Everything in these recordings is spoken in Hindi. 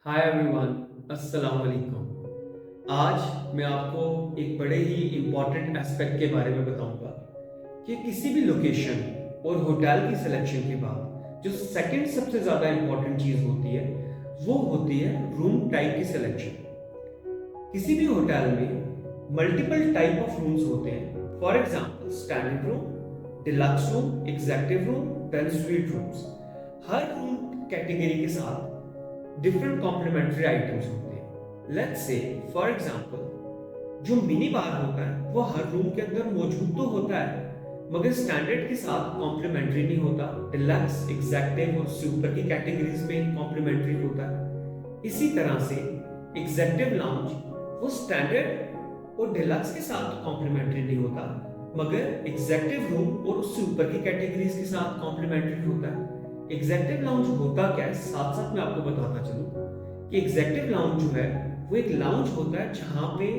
हाय एवरीवन, अस्सलाम वालेकुम। आज मैं आपको एक बड़े ही इम्पॉर्टेंट एस्पेक्ट के बारे में बताऊंगा कि किसी भी लोकेशन और होटल की सिलेक्शन के बाद जो सेकंड सबसे ज़्यादा इम्पॉर्टेंट चीज़ होती है वो होती है रूम टाइप की सिलेक्शन। किसी भी होटल में मल्टीपल टाइप ऑफ रूम्स होते हैं। For example standard room, deluxe room, executive room, then suite rooms. हर रूम कैटेगरी के साथ डिफरेंट कॉम्प्लीमेंट्री आइटम्स होते हैं। लेट्स से फॉर एग्जांपल जो मिनी बार होता है वो हर रूम के अंदर मौजूद तो होता है, मगर स्टैंडर्ड के साथ कॉम्प्लीमेंट्री नहीं होता। डिलक्स, एग्जेक्टिव और सुपर की कैटेगरीज में कॉम्प्लीमेंट्री होता है। इसी तरह से एग्जेक्टिव लाउंज वो स्टैंडर्ड और डिलक्स के साथ कॉम्प्लीमेंट्री नहीं होता, मगर एग्जेक्टिव रूम और सुपर की कैटेगरीज के साथ कॉम्प्लीमेंट्री होता है। एग्जेक्टिव लाउंज होता क्या है, साथ साथ मैं आपको बताता चलूं कि एग्जेक्टिव लाउंज जो है वो एक लाउंज होता है जहां पे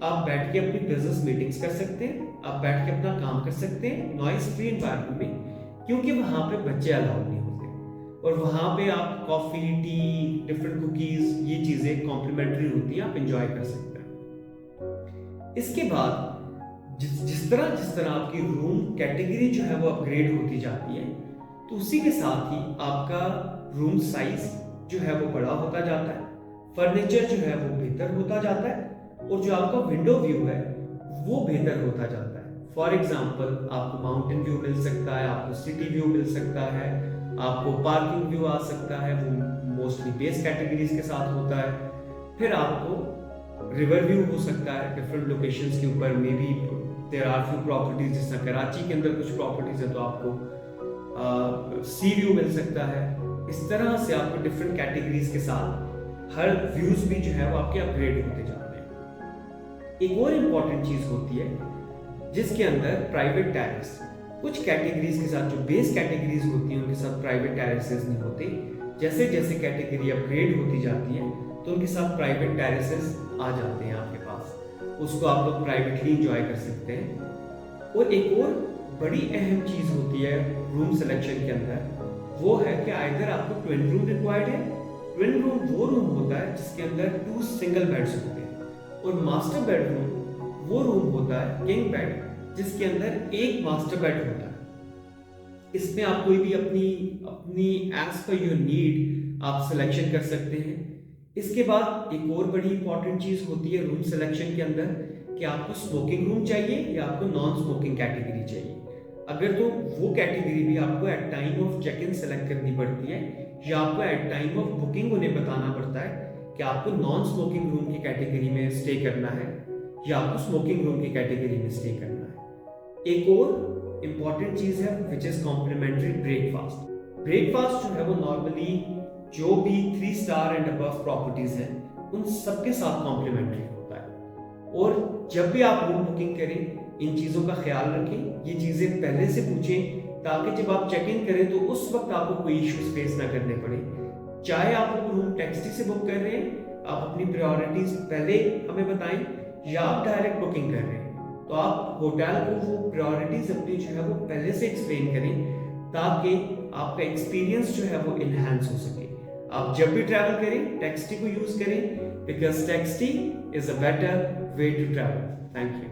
आप बैठ के अपनी बिजनेस मीटिंग्स कर सकते हैं, आप बैठ के अपना काम कर सकते हैं नॉइज फ्री एनवायरनमेंट में, क्योंकि वहां पे बच्चे अलाउड नहीं होते। और वहां पे आप कॉफी, टी, डिफरेंट कुकीज, ये चीजें कॉम्प्लीमेंट्री होती हैं, आप इंजॉय कर सकते हैं। इसके बाद जिस तरह आपकी रूम कैटेगरी जो है वो अपग्रेड होती जाती है, तो उसी के साथ ही आपका रूम साइज जो है वो बड़ा होता जाता है, फर्नीचर जो है वो बेहतर होता जाता है, और जो आपका विंडो व्यू है वो बेहतर होता जाता है। फॉर एग्जाम्पल आपको माउंटेन व्यू मिल सकता है, आपको सिटी व्यू मिल सकता है, आपको पार्किंग व्यू आ सकता है, वो मोस्टली बेस कैटेगरीज के साथ होता है। फिर आपको रिवर व्यू हो सकता है डिफरेंट लोकेशंस के ऊपर। May be there are few properties, जिस तरह कराची के अंदर कुछ प्रॉपर्टीज है तो आपको सी व्यू मिल सकता है। इस तरह से आपको डिफरेंट कैटेगरीज के साथ हर व्यूज भी जो है वो आपके अपग्रेड होते जाते हैं। एक और इम्पॉर्टेंट चीज होती है जिसके अंदर प्राइवेट टेरेस। कुछ कैटेगरीज के साथ जो बेस कैटेगरीज होती हैं उनके साथ प्राइवेट टेरेसेस नहीं होते। जैसे जैसे कैटेगरी अपग्रेड होती जाती है तो उनके साथ प्राइवेट टेरेसेस आ जाते हैं आपके पास, उसको आप लोग प्राइवेटली इंजॉय कर सकते हैं। और एक और बड़ी अहम चीज होती है रूम सिलेक्शन के अंदर, वो है कि आइदर आपको ट्विन रूम रिक्वायर्ड है। ट्विन रूम वो रूम होता है जिसके अंदर 2 सिंगल बेड्स होते हैं, और मास्टर बेडरूम वो रूम होता है किंग बेड जिसके अंदर एक मास्टर बेड होता है। इसमें आप कोई भी अपनी अपनी एज पर योर नीड आप सिलेक्शन कर सकते हैं। इसके बाद एक और बड़ी इंपॉर्टेंट चीज होती है रूम सिलेक्शन के अंदर कि आपको स्मोकिंग रूम चाहिए या आपको नॉन स्मोकिंग कैटेगरी चाहिए। अगर तो वो कैटेगरी भी आपको at time of check in select करनी पड़ती है, या आपको एट टाइम ऑफ बुकिंग उन्हें बताना पड़ता है कि आपको नॉन स्मोकिंग रूम की कैटेगरी में स्टे करना है या आपको स्मोकिंग रूम की कैटेगरी में स्टे करना है। एक और इंपॉर्टेंट चीज है which is complimentary breakfast. Breakfast जो है वो नॉर्मली जो भी 3 स्टार एंड अबव प्रॉपर्टीज हैं उन सबके साथ कॉम्प्लीमेंट्री होता है। और जब भी आप रूम बुकिंग करें इन चीजों का ख्याल रखें, ये चीजें पहले से पूछें ताकि जब आप चेक इन करें तो उस वक्त आपको कोई इश्यूज फेस ना करने पड़े। चाहे आप रूम टैक्सी से बुक कर रहे हैं, आप अपनी प्रायोरिटीज पहले हमें बताएं, या आप डायरेक्ट बुकिंग कर रहे हैं तो आप होटल को वो प्रायोरिटीज अपनी जो है वो पहले से एक्सप्लेन करें ताकि आपका एक्सपीरियंस जो है वो इनहेंस हो सके। आप जब भी ट्रैवल करें टैक्सी को यूज करें, because taxi is a better way to travel. Thank you.